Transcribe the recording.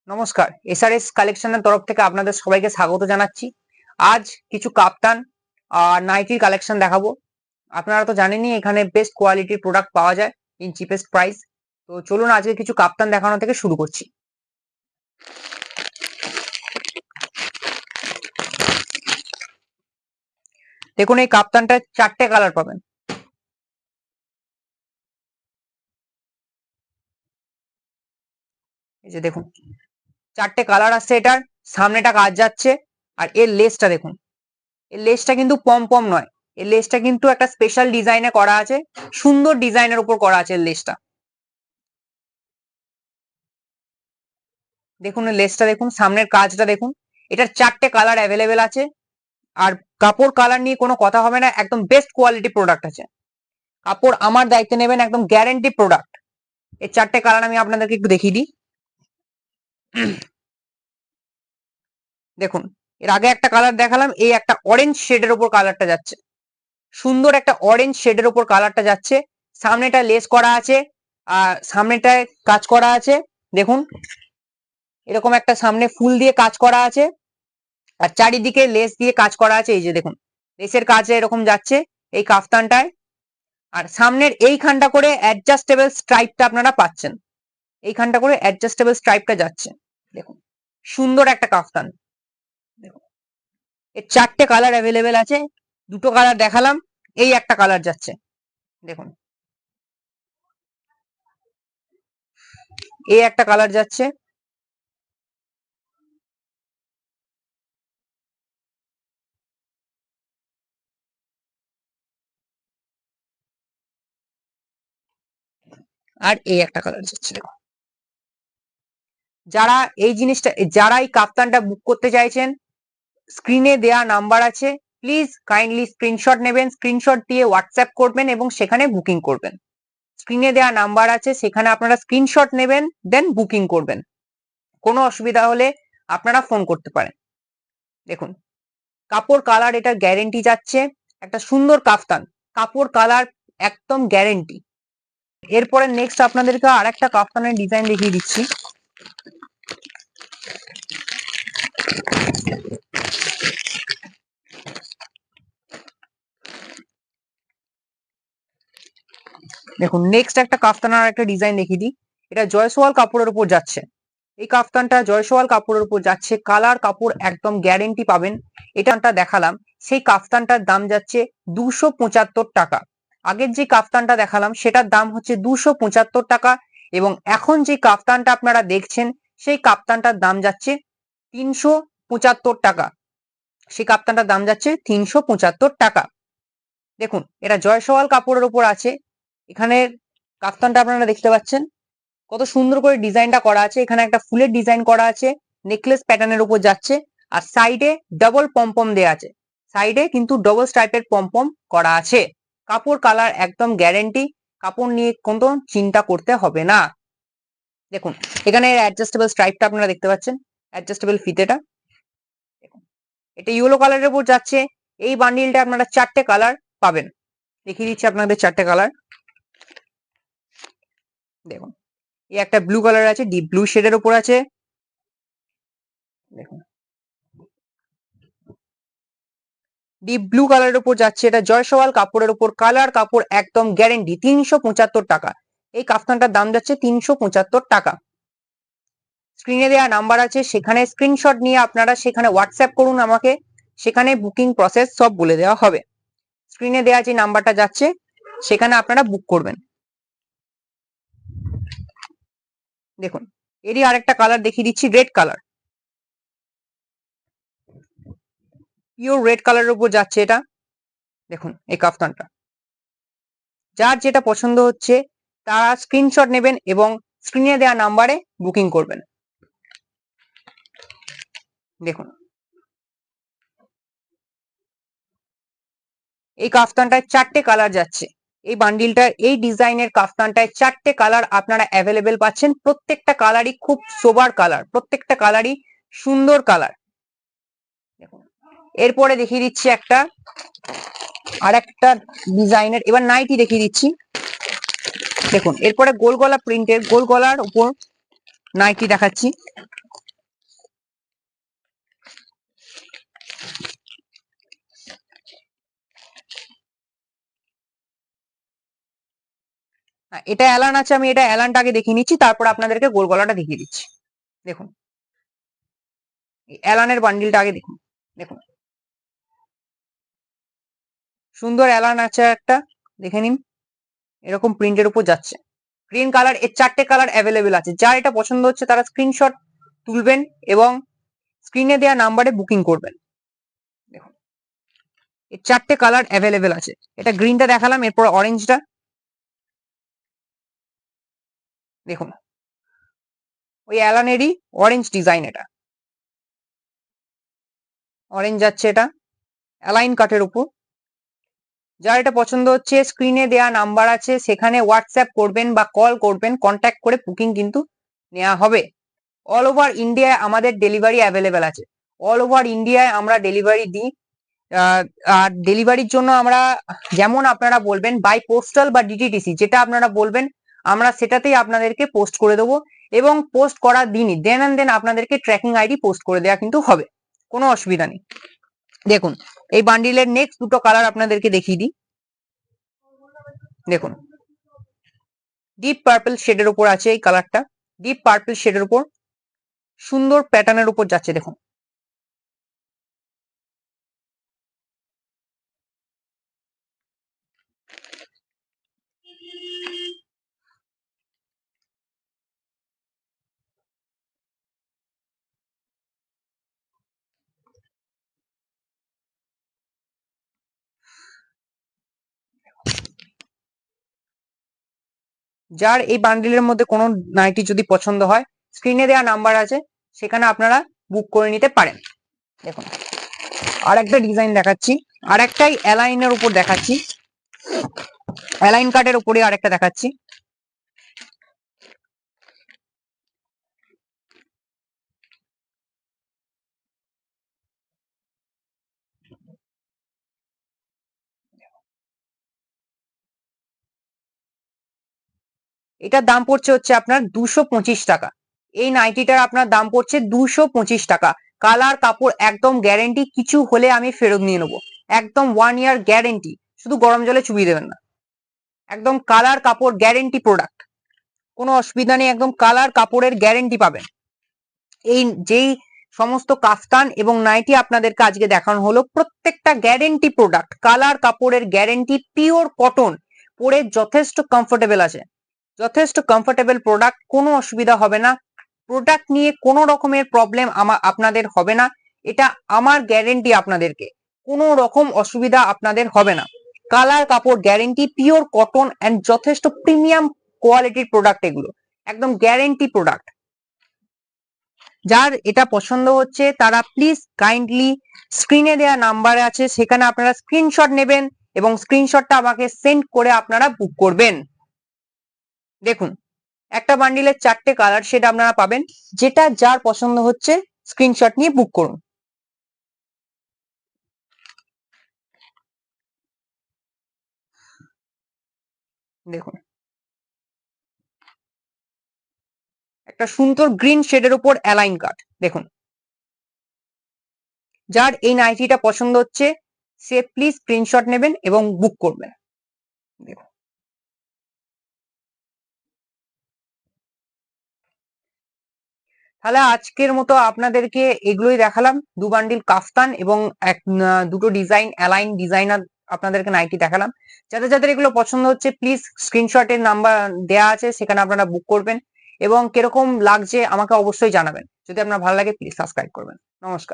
নমস্কার, এসআরএস কালেকশনের তরফ থেকে আপনাদের সবাইকে স্বাগত জানাচ্ছি। আজ কিছু কাপ্তান আর নাইটির কালেকশন দেখাবো। আপনারা তো জানেনই এখানে বেস্ট কোয়ালিটির প্রোডাক্ট পাওয়া যায় ইন চিপেস্ট প্রাইস। তো চলুন আজকে কিছু কাপ্তান দেখানো থেকে শুরু করছি। দেখুন এই কাপ্তানটা 4টে কালার পাবেন। এই যে দেখুন 4টে কালার আসছে, এটার সামনেটা কাজ যাচ্ছে। আর এর লেসটা দেখুন, এর লেসটা কিন্তু পম পম নয়, এর লেসটা কিন্তু একটা স্পেশাল ডিজাইনে করা আছে, সুন্দর ডিজাইনের উপর করা আছে এর লেসটা। দেখুন লেসটা দেখুন, সামনের কাজটা দেখুন। এটার 4টে কালার অ্যাভেলেবেল আছে। আর কাপড় কালার নিয়ে কোনো কথা হবে না, একদম বেস্ট কোয়ালিটি প্রোডাক্ট আছে। কাপড় আমার দায়িত্বে নেবেন, একদম গ্যারেন্টি প্রোডাক্ট। এই 4টে কালার আমি আপনাদেরকে একটু দেখিয়ে দিই। দেখুন এর আগে একটা কালার দেখালাম, এই একটা অরেঞ্জ শেডের উপর কালারটা যাচ্ছে, সুন্দর একটা অরেঞ্জ শেডের উপর কালারটা যাচ্ছে। সামনেটা লেস করা আছে, আর সামনেটায় কাজ করা আছে। দেখুন এরকম একটা সামনে ফুল দিয়ে কাজ করা আছে, আর চারিদিকে লেস দিয়ে কাজ করা আছে। এই যে দেখুন লেসের কাজে এরকম যাচ্ছে এই কাফতানটায়। আর সামনের এইখানটা করে অ্যাডজাস্টেবল স্ট্রাইপটা আপনারা পাচ্ছেন, এইখানটা করে অ্যাডজাস্টেবল স্ট্রাইপটা যাচ্ছে। দেখুন সুন্দর একটা কাফতান। দেখুন এর 4টে কালার অ্যাভেলেবেল আছে, দুটো কালার দেখালাম, এই একটা কালার যাচ্ছে। দেখুন এই একটা কালার যাচ্ছে। আর এই একটা কালার যাচ্ছে। দেখুন যারা এই জিনিসটা, যারা এই কাপ্তানটা বুক করতে চাইছেন, স্ক্রিনে দেয়া নাম্বার আছে, প্লিজ কাইন্ডলি স্ক্রিনশট নেবেন, স্ক্রিনশট দিয়ে হোয়াটসঅ্যাপ করবেন এবং সেখানে বুকিং করবেন। স্ক্রিনে দেয়া নাম্বার আছে, সেখানে আপনারা স্ক্রিনশট নেবেন, দেন বুকিং করবেন। কোনো অসুবিধা হলে আপনারা ফোন করতে পারেন। দেখুন কাপড় কালার এটা গ্যারেন্টি যাচ্ছে, একটা সুন্দর কাফতান, কাপড় কালার একদম গ্যারেন্টি। এরপরে নেক্সট আপনাদেরকে আর একটা কাফতানের ডিজাইন দেখিয়ে দিচ্ছি। দেখুন নেক্সট একটা কাফতানের একটা ডিজাইন দেখিয়ে দিই। এটা জয়সওয়াল কাপড়ের উপর যাচ্ছে, এই কাফতানটা জয়সওয়াল কাপড়ের উপর যাচ্ছে, কালার কাপড় একদম গ্যারেন্টি পাবেন। এটা দেখালাম, সেই কাফতানটার দাম যাচ্ছে 275 টাকা। আগের যে কাফতানটা দেখালাম সেটার দাম হচ্ছে 275 টাকা, এবং এখন যে কাফতানটা আপনারা দেখছেন সেই কাফতানটার দাম যাচ্ছে 375 টাকা। সেই কাপ্তানটার দাম যাচ্ছে 375 টাকা। দেখুন এটা জয়সওয়াল কাপড়ের উপর আছে, এখানে কাপ্তানটা আপনারা দেখতে পাচ্ছেন কত সুন্দর করে ডিজাইনটা করা আছে। এখানে একটা ফুলের ডিজাইন করা আছে, নেকলেস প্যাটার্নের উপর যাচ্ছে, আর সাইডে ডাবল পমপম দেয়া আছে, সাইডে কিন্তু ডবল স্ট্রাইপের পমপম করা আছে। কাপড় কালার একদম গ্যারেন্টি, কাপড় নিয়ে কোনো চিন্তা করতে হবে না। দেখুন এখানে অ্যাডজাস্টেবল স্ট্রাইপটা আপনারা দেখতে পাচ্ছেন, অ্যাডজাস্টেবল ফিতেটা। এটা ইয়েলো কালারের উপর যাচ্ছে। এই বান্ডিলটা আপনারা 4টে কালার পাবেন, দেখিয়ে দিচ্ছি আপনাদের 4টে কালার। দেখুন এই একটা ব্লু কালার আছে, ডিপ ব্লু শেডের উপর আছে। দেখুন ডিপ ব্লু কালারের উপর যাচ্ছে, এটা জয়সওয়াল কাপড়ের উপর, কালার কাপড় একদম গ্যারেন্টি, 375 টাকা। এই কাফতানটার দাম যাচ্ছে 375 টাকা। স্ক্রিনে দেওয়া নাম্বার আছে, সেখানে স্ক্রিনশট নিয়ে আপনারা সেখানে হোয়াটসঅ্যাপ করুন আমাকে, সেখানে বুকিং প্রসেস সব বলে দেওয়া হবে। স্ক্রিনে দেওয়া যে নাম্বারটা যাচ্ছে সেখানে আপনারা বুক করবেন। দেখুন এরই আরেকটা কালার দেখিয়ে দিচ্ছি, রেড কালার, পিওর রেড কালারের উপর যাচ্ছে এটা। দেখুন এই কাফতানটা, যার যেটা পছন্দ হচ্ছে তারা স্ক্রিনশট নেবেন এবং স্ক্রিনে দেওয়া নাম্বারে বুকিং করবেন। দেখুন এই কাফতানটায় 4টে কালার যাচ্ছে, এই বান্ডিলটার এই ডিজাইনের কাফতানটায় 4টে কালার আপনারা অ্যাভেলেবেল পাচ্ছেন। প্রত্যেকটা কালারই খুব সোবার কালার, প্রত্যেকটা কালারই সুন্দর কালার। দেখুন এরপরে দেখিয়ে দিচ্ছি একটা আর একটা ডিজাইনের, এবার নাইটি দেখিয়ে দিচ্ছি। দেখুন এরপরে গোল গলা প্রিন্টের, গোল গলার উপর নাইটি দেখাচ্ছি। এটা অ্যালান আছে, আমি এটা অ্যালানটা আগে দেখিয়ে নিচ্ছি, তারপর আপনাদেরকে গোল গলাটা দেখিয়ে দিচ্ছি। দেখুন অ্যালানের বান্ডিলটা আগে দেখুন। দেখুন সুন্দর অ্যালান আছে একটা, দেখে নিন এরকম প্রিন্টের উপর যাচ্ছে, গ্রিন কালার। এর 4টে কালার অ্যাভেলেবেল আছে, যার এটা পছন্দ হচ্ছে তারা স্ক্রিনশট তুলবেন এবং স্ক্রিনে দেওয়া নাম্বারে বুকিং করবেন। দেখুন এর 4টে কালার অ্যাভেলেবেল আছে। এটা গ্রিনটা দেখালাম, এরপর অরেঞ্জটা দেখুন, ওই অ্যালানেরই অরেঞ্জ ডিজাইন, এটা অরেঞ্জ যাচ্ছে, এটা অ্যালাইন কাটের উপর। যার এটা পছন্দ হচ্ছে স্ক্রিনে দেয়া নাম্বার আছে, সেখানে হোয়াটসঅ্যাপ করবেন বা কল করবেন, কন্ট্যাক্ট করে বুকিং কিন্তু নেওয়া হবে। অল ওভার ইন্ডিয়ায় আমাদের ডেলিভারি অ্যাভেলেবেল আছে, অল ওভার ইন্ডিয়ায় আমরা ডেলিভারি দিই। আর ডেলিভারির জন্য আমরা যেমন আপনারা বলবেন বাই পোস্টাল বা ডিটিডিসি, যেটা আপনারা বলবেন আমরা সেটাতেই আপনাদেরকে পোস্ট করে দেবো, এবং পোস্ট করার দিনই দেন অ্যান্ড দেন আপনাদেরকে ট্র্যাকিং আইডি পোস্ট করে দেওয়া কিন্তু হবে, কোনো অসুবিধা নেই। দেখুন এই বান্ডিলের নেক্সট দুটো কালার আপনাদেরকে দেখিয়ে দিই। দেখুন ডিপ পার্পল শেডের উপর আছে এই কালারটা, ডিপ পার্পল শেডের উপর সুন্দর প্যাটার্নের উপর যাচ্ছে। দেখুন যার এই বান্ডিলের মধ্যে কোনো নাইটি যদি পছন্দ হয়, স্ক্রিনে দেওয়া নাম্বার আছে, সেখানে আপনারা বুক করে নিতে পারেন। দেখুন আর একটা ডিজাইন দেখাচ্ছি, আর একটাই অ্যালাইনের উপর দেখাচ্ছি, অ্যালাইন কাটের উপরে আর একটা দেখাচ্ছি। এটার দাম পড়ছে হচ্ছে আপনার 225 টাকা। এই নাইটিটার আপনার দাম পড়ছে 225 টাকা। কালার কাপড় একদম গ্যারেন্টি, কিছু হলে আমি ফেরত নিয়ে নেবো, একদম 1 ইয়ার গ্যারেন্টি, শুধু গরম জলে চুবিয়ে দেবেন না, একদম কালার কাপড় গ্যারেন্টি প্রোডাক্ট, কোনো অসুবিধা নেই, একদম কালার কাপড়ের গ্যারেন্টি পাবেন। এই যেই সমস্ত কাফতান এবং নাইটি আপনাদেরকে আজকে দেখানো হলো, প্রত্যেকটা গ্যারেন্টি প্রোডাক্ট, কালার কাপড়ের গ্যারেন্টি, পিওর কটন, পরে যথেষ্ট কমফোর্টেবল আছে, যথেষ্ট কমফোর্টেবল প্রোডাক্ট, কোনো অসুবিধা হবে না, প্রোডাক্ট নিয়ে কোনো রকমের প্রবলেম আপনাদের হবে না, এটা আমার গ্যারেন্টি, আপনাদেরকে কোনো রকম অসুবিধা আপনাদের হবে না। কালার কাপড় গ্যারেন্টি, পিওর কটন এন্ড যথেষ্ট প্রিমিয়াম কোয়ালিটির প্রোডাক্ট, এগুলো একদম গ্যারেন্টি প্রোডাক্ট। যার এটা পছন্দ হচ্ছে তারা প্লিজ কাইন্ডলি স্ক্রিনে দেওয়া নাম্বার আছে, সেখানে আপনারা স্ক্রিনশট নেবেন এবং স্ক্রিনশটটা আমাকে সেন্ড করে আপনারা বুক করবেন। দেখুন একটা বান্ডিলের 4টে কালার সেটা আপনারা পাবেন, যেটা যার পছন্দ হচ্ছে স্ক্রিনশট নিয়ে বুক করুন। দেখুন একটা সুন্দর গ্রিন শেডের উপর অ্যালাইন কাট। দেখুন যার এই নাইটিটা পছন্দ হচ্ছে সে প্লিজ স্ক্রিনশট নেবেন এবং বুক করবেন। দেখুন তাহলে আজকের মতো আপনাদেরকে এগুলোই দেখালাম, 2 বান্ডিল কাফতান এবং দুটো ডিজাইন অ্যালাইন ডিজাইনার আপনাদেরকে নাইটি দেখালাম। যাদের যাদের এগুলো পছন্দ হচ্ছে প্লিজ স্ক্রিনশটের নাম্বার দেয়া আছে, সেখানে আপনারা বুক করবেন এবং কিরকম লাগছে আমাকে অবশ্যই জানাবেন। যদি আপনার ভালো লাগে প্লিজ সাবস্ক্রাইব করবেন। নমস্কার।